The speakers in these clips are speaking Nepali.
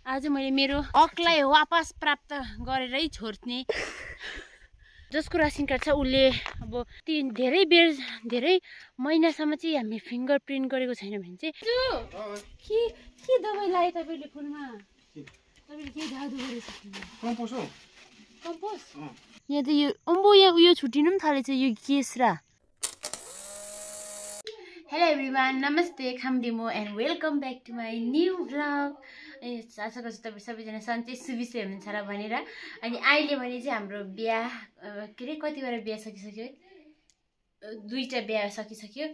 आज मैले मेरो हकलाई वापस प्राप्त गरेरै छोड्ने जसको रासन कार्ड छ उसले अब धेरै महिनासम्म चाहिँ हामी फिङ्गर प्रिन्ट गरेको छैन भने चाहिँ के दबाई लाए तपाईले फुलमा तपाईले के जादु गरेछ कम्पोस्ट हो कम्पोस्ट यहाँ त यो अम्बो यहाँ उयो छुटिनु पनि थालेछ यो केसरा हेलो एभ्रिवान नमस्ते खामडिमो and welcome back to my new vlog आशा गर्छु तपाईँ सबैजना सन्चै सुविशै हुनुहुन्छ र भनेर अनि अहिले भने चाहिँ हाम्रो बिहा के अरे कतिवटा बिहा सकिसक्यो दुईटा बिहा सकिसक्यो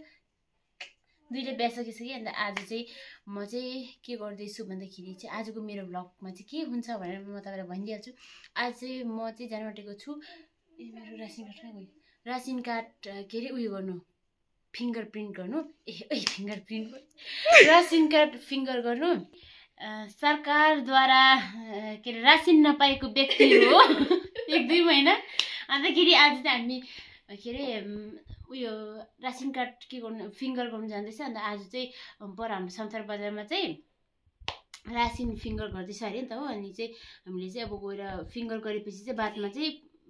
अन्त आज चाहिँ म चाहिँ के गर्दैछु भन्दाखेरि चाहिँ आजको मेरो भ्लगमा चाहिँ के हुन्छ भनेर म तपाईँलाई भनिदिइहाल्छु। आज चाहिँ म चाहिँ जान आँटेको छु मेरो रासन कार्ड कहाँ गयो रासन कार्ड के अरे उयो गर्नु फिङ्गर प्रिन्ट गर्नु फिङ्गर प्रिन्ट रासन कार्ड फिङ्गर गर्नु सरकारद्वारा के अरे रासिन नपाएको व्यक्ति हो 1-2 महिना अन्तखेरि आज चाहिँ हामी के अरे उयो रासन कार्ड के गर्नु फिङ्गर गर्नु जाँदैछ। अन्त आज चाहिँ पर हाम्रो समथार बजारमा चाहिँ रासिन फिङ्गर गर्दैछ अरे नि त हो। अनि चाहिँ हामीले चाहिँ अब गएर फिङ्गर गरेपछि चाहिँ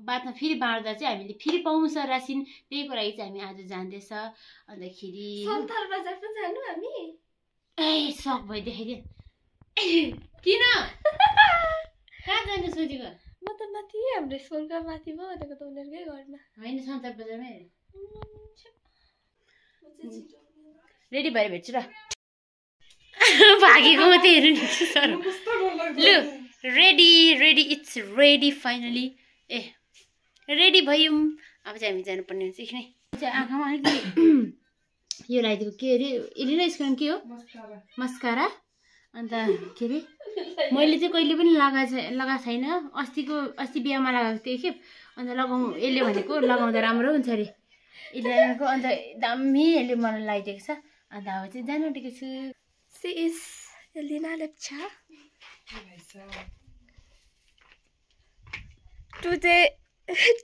बादमा फेरि बाँड्दा चाहिँ हामीले फेरि पाउँछ रासिन त्यहीको लागि चाहिँ हामी आज जाँदैछ। अन्तखेरि समथार बजार पनि जानु हामी ए सक भइ देखाइदिए किन कहाँ जानु सोचेको म त माथि हाम्रो स्कुलको माथि भयो भनेको त उनीहरूकै घरमा होइन समथार बजारमै रेडी भएर भेट्छु र भागेको मात्रै हेर्नु नि सर लु ready it's ready finally A ready भयौँ। अब चाहिँ हामी जानुपर्ने हुन्छ किन आँखामा अलिकति यो लगाइदिएको के अरे यसले यसको नाम के हो मस्कारा अन्त के अरे मैले चाहिँ कहिले पनि लगाएको छैन अस्ति बिहामा लगाएको थिएँ एकखेप अन्त यसले भनेको लगाउँदा राम्रो हुन्छ अरे यसले लगाएको अन्त दामी यसले मलाई लगाइदिएको छ। अन्त अब चाहिँ जानु आँटेको छु। She is Elina Lepcha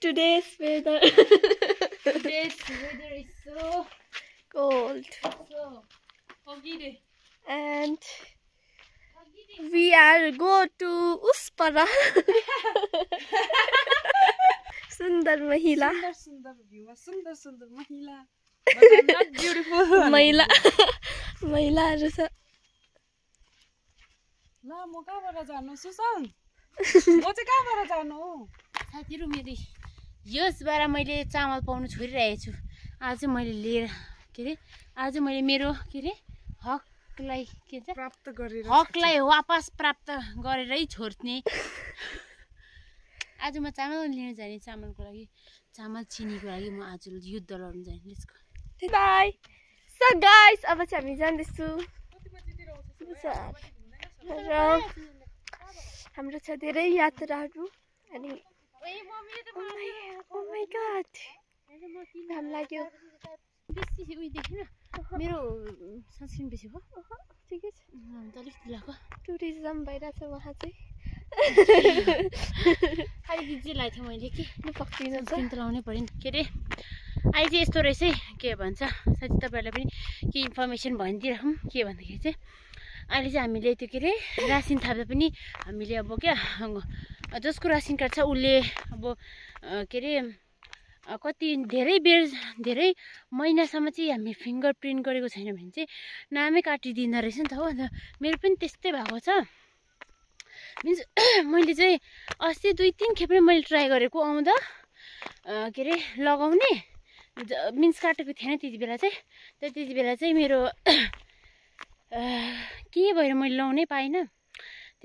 today's weather is so cold so foggy and we are go to Uspara सुन्दर महिला सुन्दर महिला not beautiful महिलाहरु छ। ल म कहाँबाट जानु सुसन म चाहिँ कहाँबाट जानु साथीहरु मेरो यसबार मैले चामल पाउनु छोडिरहेको छु। आज मैले लिएर के अरे आज मैले मेरो के अरे हकलाई के भन्छ प्राप्त गरेर हकलाई वापस प्राप्त गरेरै छोड्ने आज म चामल लिन जाने चामलको लागि चामल चिनीको लागि म आज युद्ध लड्न जाने। Let's go bye so guys अब चाहिँ हामी जाँदैछु र हाम्रो छ धेरै यात्राहरू अनि oh my god घाम लाग्यो बेसी उयो देखेन मेरो सनस्क्रिन बेसी भयो ठिकै छ अलिक ढिलाको टुरिज्म भइरहेछ वहाँ चाहिँ खालि गिजी लाग्थ्यो मैले कि सक्दिनँ सनस्क्रिन त लाउनै पर्यो नि के अरे अहिले चाहिँ यस्तो रहेछ है के भन्छ साथी तपाईँहरूलाई पनि के इन्फर्मेसन भनिदिइराखौँ के भन्दाखेरि चाहिँ अहिले चाहिँ हामीले त्यो के अरे रासिन थाप्दा पनि हामीले अब क्या जसको रासिन कार्ड छ उसले अब के अरे कति धेरै महिनासम्म चाहिँ हामी फिङ्गर प्रिन्ट गरेको छैन भने चाहिँ नामै काटिदिँदो रहेछ नि त हो। अन्त मेरो पनि त्यस्तै भएको छ मिन्स मैले चाहिँ अस्ति 2-3 खेप मैले ट्राई गरेको आउँदा के अरे लगाउने मिन्स काटेको थिएन त्यति बेला चाहिँ मेरो के भएर मैले लाउनै पाइनँ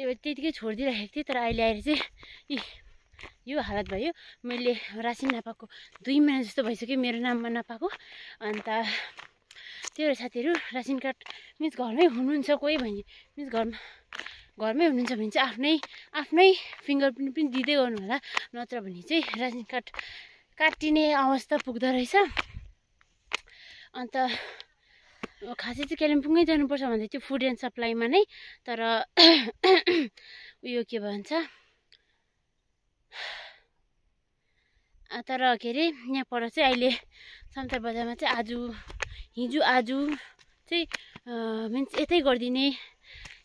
त्यतिकै छोडिदिइराखेको थिएँ। तर अहिले आएर चाहिँ यो हालत भयो मैले रासिन नपाएको 2 महिना जस्तो भइसक्यो मेरो नाममा नपाएको। अन्त त्यो साथीहरू रासिन कार्ड मिन्स घरमै हुनुहुन्छ कोही भने मिन्स घरमै हुनुहुन्छ भने चाहिँ आफ्नै फिङ्गर प्रिन्ट पनि दिँदै गर्नु होला नत्र भने चाहिँ रासिन कार्ड काटिने अवस्था पुग्दो रहेछ। अन्त खासै चाहिँ कालिम्पोङै जानुपर्छ भन्दै थियो फुड एन्ड सप्लाईमा नै तर उयो के भन्छ तर के अरे यहाँ पर चाहिँ अहिले समथार बजारमा चाहिँ हिजो आज चाहिँ मिन्स यतै गरिदिने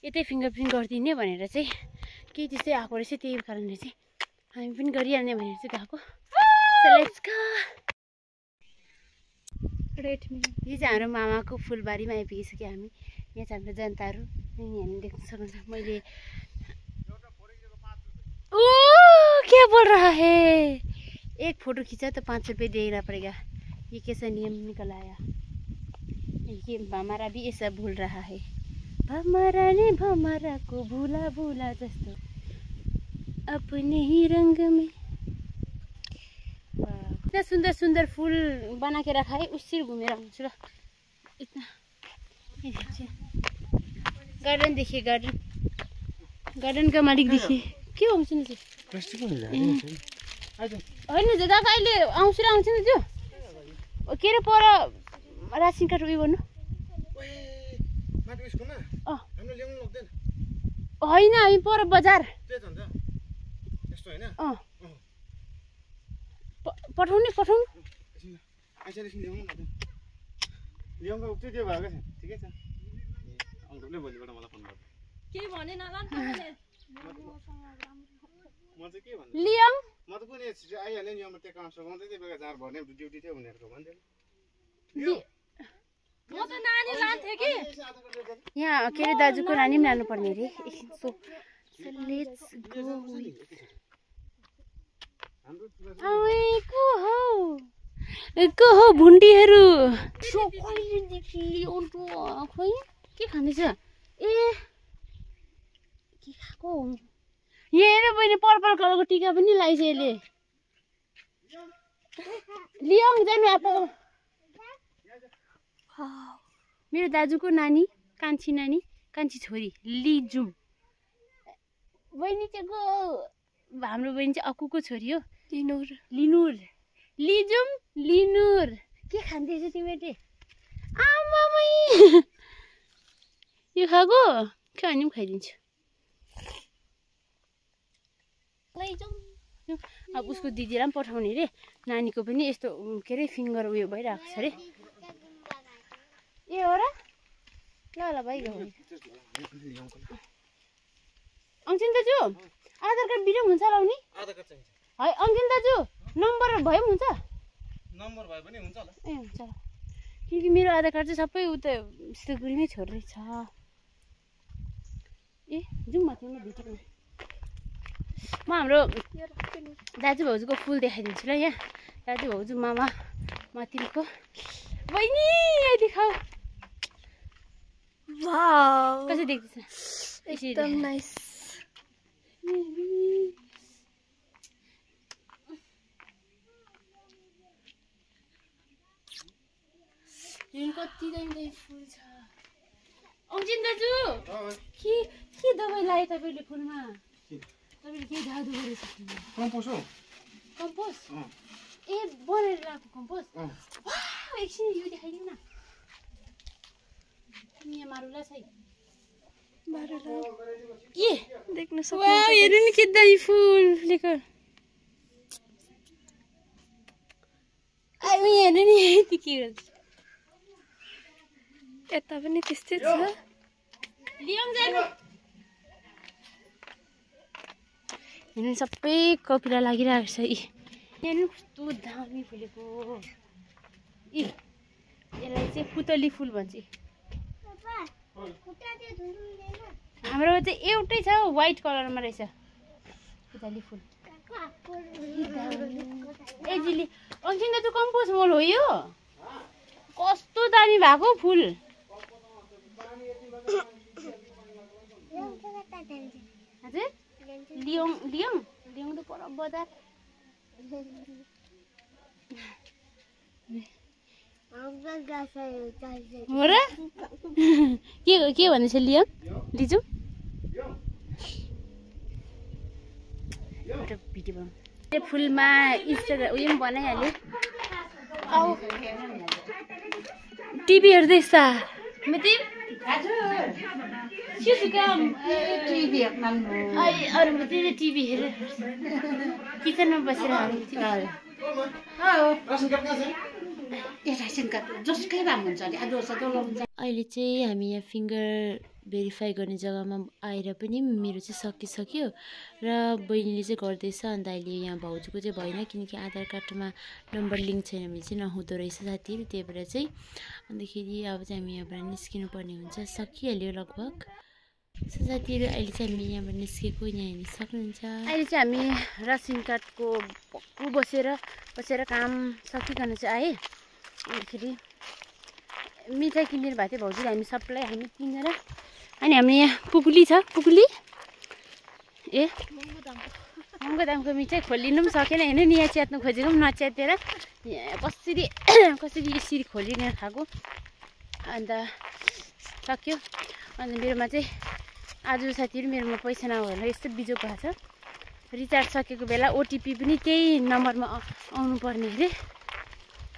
यतै फिङ्गरप्रिन्ट गरिदिने भनेर चाहिँ केही त्यस्तै आएको रहेछ, त्यही कारणले चाहिँ हामी पनि गरिहाल्ने भनेर चाहिँ गएको। So let's go. यो चाहिँ हाम्रो मामाको फुलबारीमा आइपुगिसक्यो हामी। यहाँ चाहिँ हाम्रो जनताहरू यहाँनिर देख्न सक्नुहुन्छ। मैले ओ क्या बोल रहा है, एक फोटो खींचा तो 5 रुपये देना पड़ेगा। ये कैसा नियम निकल आया। ये भमरा भी ऐसा भूल रहा है। भमरा ने भमरा को भूला भूला जस्तो अपने ही रंग में। इतना सुंदर सुंदर फूल बना के रखा है, उससे घूमेर आउँछु र। इतना गार्डन देखिए, गार्डन गार्डन का मालिक देखिए। के हो सुन्नु चाहिँ होइन दादा अहिले आउँछु र आउँछ नि त्यो के अरे पर रासिन कार्ड उयो गर्नु होइन हामी पर बजार पठाउने पठाउनु लियम म त कुनै आइहाल्यो नि म त्यो काम सघाउँदै त्यो बेला जार भर्ने ड्युटी थियो उनीहरूको भन्दै म त नानी लान्थे कि यहाँ के अरे दाजुको नानी पनि लानुपर्ने अरे। So let's go. को हो भुन्डीहरू खोइ के खाँदैछ? ए के खाएको यहाँ हेर बहिनी, पर्पल कलरको टिका पनि लगाइछ यसले। लियौँ जानु आप। मेरो दाजुको नानी, कान्छी नानी, कान्छी छोरी लिजुम। बहिनी चाहिँ को? हाम्रो बहिनी चाहिँ अक्कुको छोरी हो, लिनुर। लिनुर लिजुम लिनुर। के खाँदैछ तिमीले? आमामै यो खाएको के भने पनि खाइदिन्छु। अब उसको दिदीलाई पनि पठाउने अरे, नानीको पनि यस्तो के अरे फिङ्गर उयो भइरहेको छ अरे। ए हो र? ल ल भइगयो। अङ्किन दाजु आधार कार्ड बिना हुन्छ लाउने? है अङ्किन दाजु नम्बर भए पनि हुन्छ? नम्बर भए पनि हुन्छ होला। ए हुन्छ ल, किनकि मेरो आधार कार्ड चाहिँ सबै उता सिलगढीमै छोड्दै छ। ए जाउँ माथिमा भेटौँ। म हाम्रो दाजु भाउजूको फुल देखाइदिन्छु ल। यहाँ दाजु भाउजू मामा माथिको बहिनी यदि खाऊ वाउ कसरी देख्दैछ? एकदम नाइस। कति दामी फुल छ। अङ्जिन दाजु के दबाई लाए तपाईँले फुलमा? तपाईँले केही जादु गरेछ? कम्पोस्ट हो। कम्पोस्ट? ए बनाएर ल्याएको कम्पोस्ट? एकछिन यो देखाइदिउँ न। यहाँ मारुला छ ए देख्न सक्नुहुन्छ। हेर्नु नि के दामी फुलेको। हेर्नु नि यति के गर्छ। यता पनि त्यस्तै छ। लियौँ जानु। हेर्नु सबै कपिला लागिरहेको छ। हेर्नु कस्तो दामी फुलेको। यसलाई चाहिँ पुतली फुल भन्छ। हाम्रो चाहिँ एउटै छ, व्हाइट कलरमा रहेछ पुतली फुल। ए जिली अङ्किन दाजु कम्पोस्ट मल हो यो? कस्तो दामी भएको फुल। हजुर लियौँ लियौँ लियौँ त पर बजार। हो र? के भन्दैछ लियौँ लिजौँ? भिडियो बनाउँ फुलमा इन्स्टाग्राम उयो पनि बनाइहाल्यो। टिभी हेर्दैछ अरू टिभी हेरेर किचनमा बसेर अहिले चाहिँ हामी यहाँ फिङ्गर भेरिफाई गर्ने जग्गामा आएर पनि मेरो चाहिँ सकिसक्यो र बहिनीले चाहिँ गर्दैछ। अन्त अहिले यहाँ भाउजूको चाहिँ भएन किनकि आधार कार्डमा नम्बर लिङ्क छैन भने चाहिँ नहुँदो रहेछ साथीहरू, त्यही भएर चाहिँ। अन्तखेरि अब चाहिँ हामी यहाँबाट निस्किनु पर्ने हुन्छ, सकिहाल्यो लगभग। साथीहरू अहिले चाहिँ हामी यहाँबाट निस्केको, यहाँ हेर्न सक्नुहुन्छ। अहिले चाहिँ हामी रासन कार्डको बसेर काम सकिकन चाहिँ आएँ। अन्तखेरि मिठाई किनिदिनु भएको थियो भाउजूले, हामी सबलाई हामी किनेर। अनि हाम्रो यहाँ पुकुली छ, पुकुली ए महँगो दामको मिठाई खोलिनु पनि सकेन होइन नि, यहाँ च्यात्नु खोजेको पनि नच्यातेर कसरी यसरी खोलिने खाएको। अन्त सक्यो। अन्त मेरोमा चाहिँ आज साथीहरू मेरोमा पैसा नभएर यस्तो बिजोग भएको छ। रिचार्ज सकेको बेला ओटिपी पनि त्यही नम्बरमा आउनु पर्ने अरे,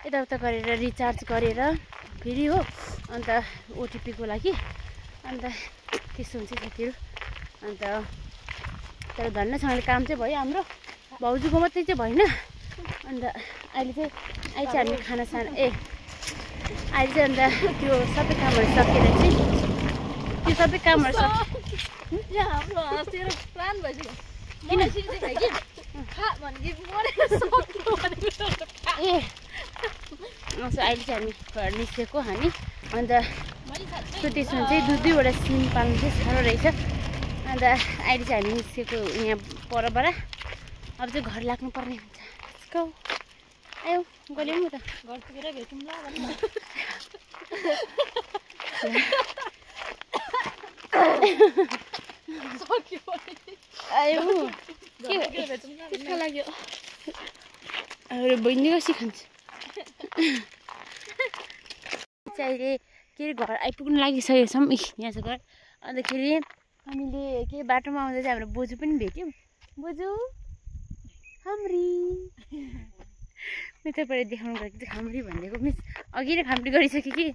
यताउता गरेर रिचार्ज गरेर फेरि हो। अन्त ओटिपीको लागि अन्त त्यस्तो हुन्छ साथीहरू। अन्त तर धन्नसँगले काम चाहिँ भयो हाम्रो, भाउजूको मात्रै चाहिँ भएन। अन्त अहिले चाहिँ हामी खानासाना अहिले चाहिँ अन्त त्यो सबै कामहरू सकेर चाहिँ त्यो सबै कामहरू हाम्रो हाँसेर प्लान भइसक्यो। किन अहिले चाहिँ हामी घर निस्केको हामी। अन्त त्यसमा चाहिँ दुईवटा सिम पाल्नु चाहिँ साह्रो रहेछ। अन्त अहिले चाहिँ हामी निस्केको यहाँ परबाट, अब चाहिँ घर लाग्नु पर्ने हुन्छ। आयो गल्यो म त घरतिर भेटौँला आयो के लाग्यो बहिनी कसी खान्छ अहिले के अरे घर आइपुग्नु लागिसकेको छौँ। यहाँ छ घर। अन्तखेरि हामीले के बाटोमा आउँदा चाहिँ हाम्रो बोजू पनि भेट्यौँ। बोजू हाम्री म तपाईँले देखाउनु गएको चाहिँ खाम्री भनिदिएको, मिस अघि नै खाम्री गरिसकेँ कि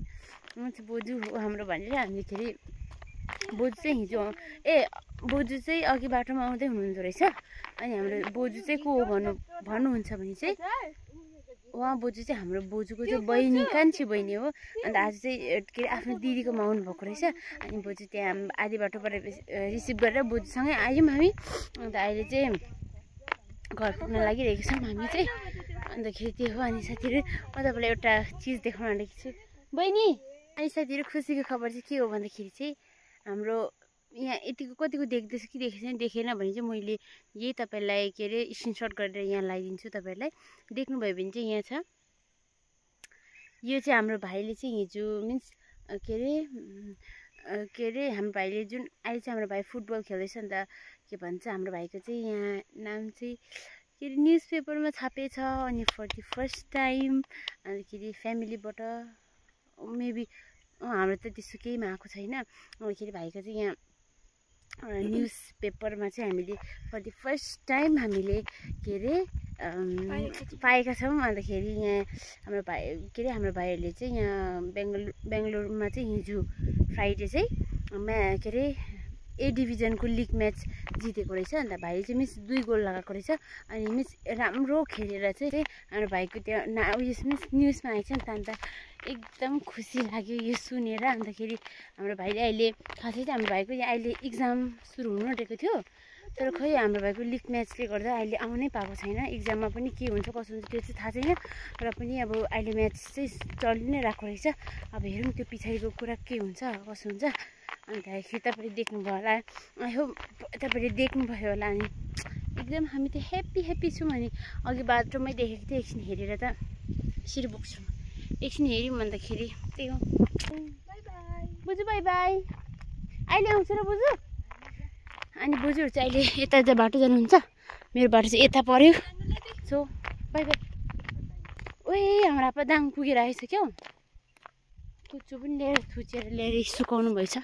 म चाहिँ बोजू हो हाम्रो भनेर। हामीखेरि बोजू चाहिँ हिजो बोजू चाहिँ अघि बाटोमा आउँदै हुनुहुँदो रहेछ। अनि हाम्रो बोजू चाहिँ को हो भन्नुहुन्छ भने चाहिँ उहाँ बोजू चाहिँ हाम्रो बोजूको चाहिँ बहिनी, कान्छी बहिनी हो। अन्त आज चाहिँ के अरे आफ्नो दिदीकोमा आउनुभएको रहेछ। अनि बोजू त्यहाँ आधी बाटोबाट रिसिभ गरेर बोजूसँगै आयौँ हामी। अन्त अहिले चाहिँ घर पुग्न लागिरहेको छौँ हामी चाहिँ। अन्तखेरि त्यो हो। अनि साथीहरू म तपाईँलाई एउटा चिज देखाउन आँटेको छु बहिनी। अनि साथीहरू खुसीको खबर चाहिँ के हो भन्दाखेरि चाहिँ हाम्रो यहाँ यतिको कतिको देख्दैछु कि देखेन भने चाहिँ मैले यही तपाईँलाई के अरे स्क्रिनसट गरेर यहाँ लगाइदिन्छु। तपाईँहरूलाई देख्नुभयो भने चाहिँ यहाँ छ। यो चाहिँ हाम्रो भाइले चाहिँ हिजो मिन्स के अरे हाम्रो भाइले जुन अहिले चाहिँ हाम्रो भाइ फुटबल खेल्दैछ। अन्त के भन्छ हाम्रो भाइको चाहिँ यहाँ नाम चाहिँ के अरे न्युज पेपरमा छापेछ। अनि फर द फर्स्ट टाइम अन्तखेरि फ्यामिलीबाट मेबी हाम्रो त त्यस्तो केहीमा आएको छैन। अन्तखेरि भाइको चाहिँ यहाँ न्युज पेपरमा चाहिँ हामीले फर द फर्स्ट टाइम हामीले के अरे पाएका छौँ। अन्तखेरि यहाँ हाम्रो भाइहरूले चाहिँ यहाँ बेङ्गलोरमा चाहिँ हिजो फ्राइडे चाहिँ के अरे ए डिभिजनको लिग म्याच जितेको रहेछ। अन्त भाइले चाहिँ मिस 2 गोल लगाएको रहेछ। अनि मिस राम्रो खेलेर चाहिँ हाम्रो भाइको त्यहाँ उयस मिस न्युजमा आएको छ नि त। अन्त एकदम खुसी लाग्यो यो सुनेर। अन्तखेरि हाम्रो भाइले अहिले खासै चाहिँ हाम्रो भाइको यहाँ अहिले इक्जाम सुरु हुनु आँटेको थियो। तर खै हाम्रो भाइको लिग म्याचले गर्दा अहिले आउनै पाएको छैन। इक्जाममा पनि के हुन्छ कसो हुन्छ त्यो चाहिँ थाहा छैन। र पनि अब अहिले म्याच चाहिँ चलि नै रहेको रहेछ। अब हेरौँ त्यो पछाडिको कुरा के हुन्छ कसो हुन्छ। अन्तखेरि तपाईँले देख्नुभयो होला, आई होप तपाईँले देख्नुभयो होला। अनि एकदम हामी त ह्याप्पी छौँ। अनि अघि बाटोमै देखेको थिएँ, एकछिन हेरेर त यसरी बोक्छु। एकछिन हेऱ्यौँ भन्दाखेरि त्यही हो। बोजू बाई बाई, अहिले आउँछु र बोजू। अनि बोजूहरू चाहिँ अहिले यता बाटो जानुहुन्छ, मेरो बाटो चाहिँ यता पऱ्यो। So by by. ओए हाम्रो आपा दाङ पुगेर आएछ क्या। कुचो पनि ल्याएर थुचेर ल्याएर सुकाउनु भएछ।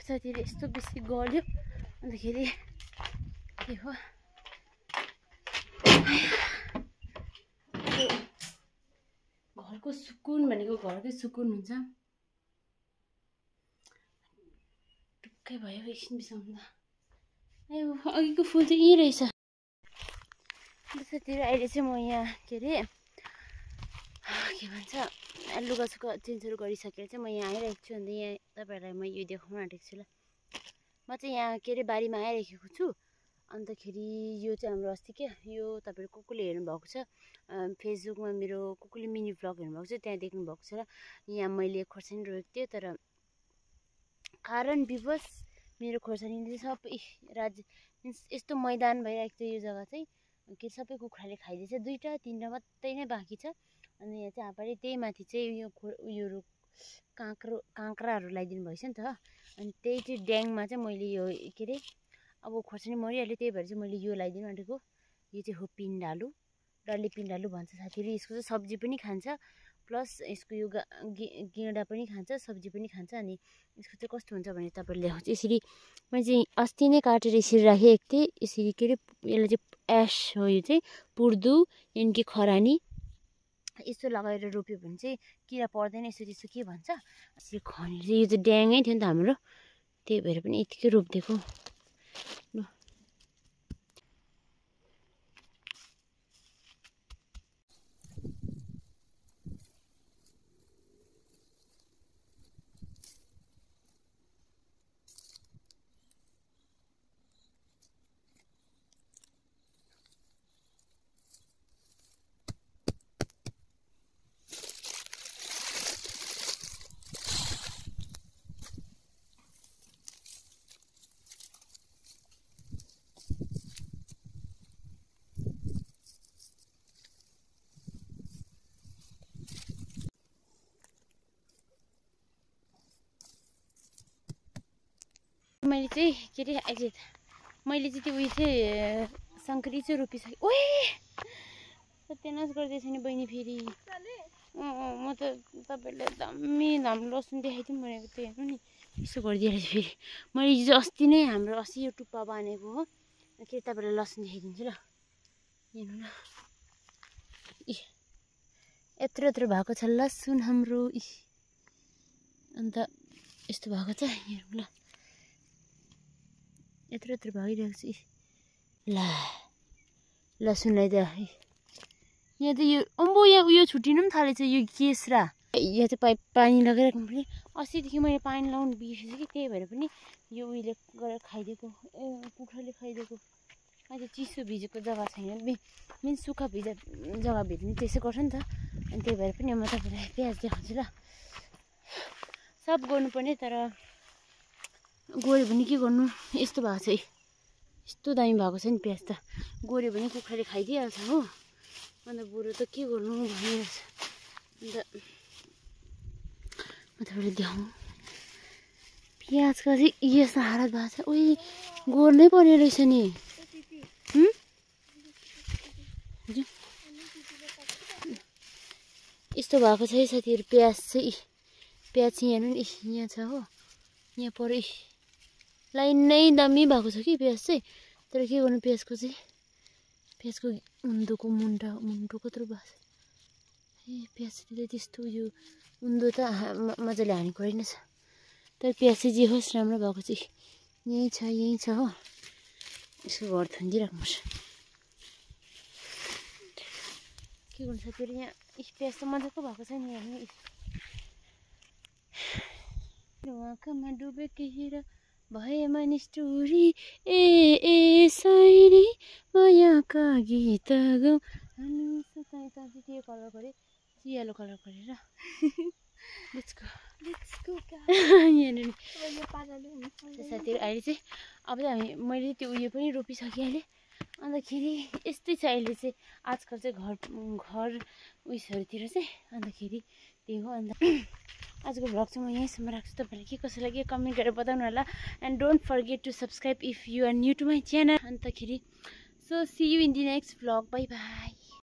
साथीहरू यस्तो बेसी गल्यो। अन्तखेरि के हो घरको सुकुन भनेको घरकै सुकुन हुन्छ। टुक्कै भयो एकछिन बिसाउँदा। ए अघिको फुल चाहिँ यहीँ रहेछ। साथीहरू अहिले चाहिँ म यहाँ के अरे के भन्छ लुगासुगा चेन्जहरू गरिसकेर चाहिँ म यहाँ आइरहेको छु। अन्त यहाँ तपाईँहरूलाई म यो देखाउन आँटेको छु ल। म चाहिँ यहाँ के अरे बारीमा आइरहेको छु। अन्तखेरि यो चाहिँ हाम्रो अस्ति क्या यो तपाईँहरू कुकुले हेर्नुभएको छ फेसबुकमा मेरो कुकुले मिनी भ्लग हेर्नुभएको छ त्यहाँ देख्नुभएको छ र यहाँ मैले खोर्सानी रोपेको थिएँ। तर कारण विवश मेरो खोर्सानी चाहिँ सबै मिन्स यस्तो मैदान भइरहेको थियो यो जग्गा चाहिँ के सबै कुखुराले खाइदिएछ। 2-3 मात्रै नै बाँकी छ। अनि यहाँ चाहिँ आपाले त्यही माथि चाहिँ उयोहरू काँक्राहरू लगाइदिनु भएछ नि त। अनि त्यही चाहिँ ड्याङमा चाहिँ मैले यो के अरे अब खोर्सानी मरिहाल्यो त्यही भएर चाहिँ मैले यो लगाइदिनु आँटेको। यो चाहिँ हो पिँडालु, डल्ले पिँडालु भन्छ साथीहरू। यसको चाहिँ सब्जी पनि खान्छ प्लस यसको यो गेँडा पनि खान्छ सब्जी पनि खान्छ। अनि यसको चाहिँ कस्तो हुन्छ भने तपाईँहरूले देखाउँछु। यसरी मैले चाहिँ अस्ति नै काटेर यसरी राखेको थिएँ। यसरी के अरे यसलाई चाहिँ एस हो यो चाहिँ पुर्दु यानि कि खरानी यस्तो लगाएर रोप्यो भने चाहिँ किरा पर्दैन यसो त्यस्तो के भन्छ यसरी खनेर चाहिँ। यो चाहिँ ड्याङै थियो नि त हाम्रो त्यही भएर पनि यतिकै रोपिदिएको। मैले चाहिँ के अरे अहिले मैले चाहिँ त्यो उयो चाहिँ सङ्करी चाहिँ रोपिसकेँ। ओए सत्यानाश गर्दैछ नि बहिनी फेरि। म त तपाईँलाई दामी लसुन देखाइदिउँ भनेको थिएँ हेर्नु नि यसो गरिदिइरहेछ फेरि। मैले हिजो अस्ति नै हाम्रो अस्ति यो टुप्पा बाँधेको हो के तपाईँलाई लसुन देखाइदिन्छु ल हेर्नु न। यत्रो भएको छ लसुन हाम्रो। अन्त यस्तो भएको छ हेर्नु ल यत्रो भइरहेको छ। ला लसुनलाई त यहाँ त यो अम्बो यहाँ उयो छुट्टिनु पनि थालेछ यो केसरा। यहाँ चाहिँ पानी लगाइराख्नु पनि अस्तिदेखि मैले पानी लगाउनु बिर्सेछु कि त्यही भएर पनि यो उयोले गरेर खाइदिएको कुखुराले खाइदिएको। अहिले चिसो भिजेको जग्गा छैन मिन्स सुक्खा जग्गा भेट्नु त्यसै गर्छ नि त। अनि त्यही भएर पनि म तपाईँलाई प्याज देखाउँछु ल। सब गर्नुपर्ने तर गऱ्यो भने के गर्नु यस्तो भएको छ। यस्तो दामी भएको छ नि प्याज त गऱ्यो भने कुखुराले खाइदिइहाल्छ हो। अन्त बरु त के गर्नु भनिरहेछ। अन्त म तपाईँले देखाउँ प्याजको चाहिँ यस्तो हालत भएको छ। ओइ गोर्नै पर्ने रहेछ नि। यस्तो भएको छ है साथीहरू प्याज चाहिँ हेर्नु नि यहाँ छ हो यहाँ पर लाइन नै दामी भएको छ कि प्याज चाहिँ। तर के गर्नु प्याजको मुन्टो कत्रो भएको छ। प्याजले त्यस्तो यो उन्दो त मजाले हानेको रहेनछ। तर प्याज चाहिँ जे होस् राम्रो भएको चाहिँ यहीँ छ हो। यसो घर थुनिदिइराख्नुपर्छ के गर्नु साथीहरू। यहाँ प्याज त मजाको भएको छ नि हेर्नु। आँखामा डुबेको हेर भएमा निष्ठुरी ए साइरी मायाका गीत गाउँ के कलर गरे यल्लो कलर गरेर साथीहरू। अहिले चाहिँ अब चाहिँ मैले त्यो उयो पनि रोपिसकेँ अहिले। अन्तखेरि यस्तै छ अहिले चाहिँ आजकल चाहिँ घर उयसहरूतिर चाहिँ। अन्तखेरि त्यही हो। अन्त आजको भ्लग चाहिँ म यहीँसम्म राख्छु। तपाईँलाई के कसो लाग्यो कमेन्ट गरेर बताउनु होला। And don't forget to subscribe if you are new to my channel. अन्तखेरि so see you in the next vlog. Bye by.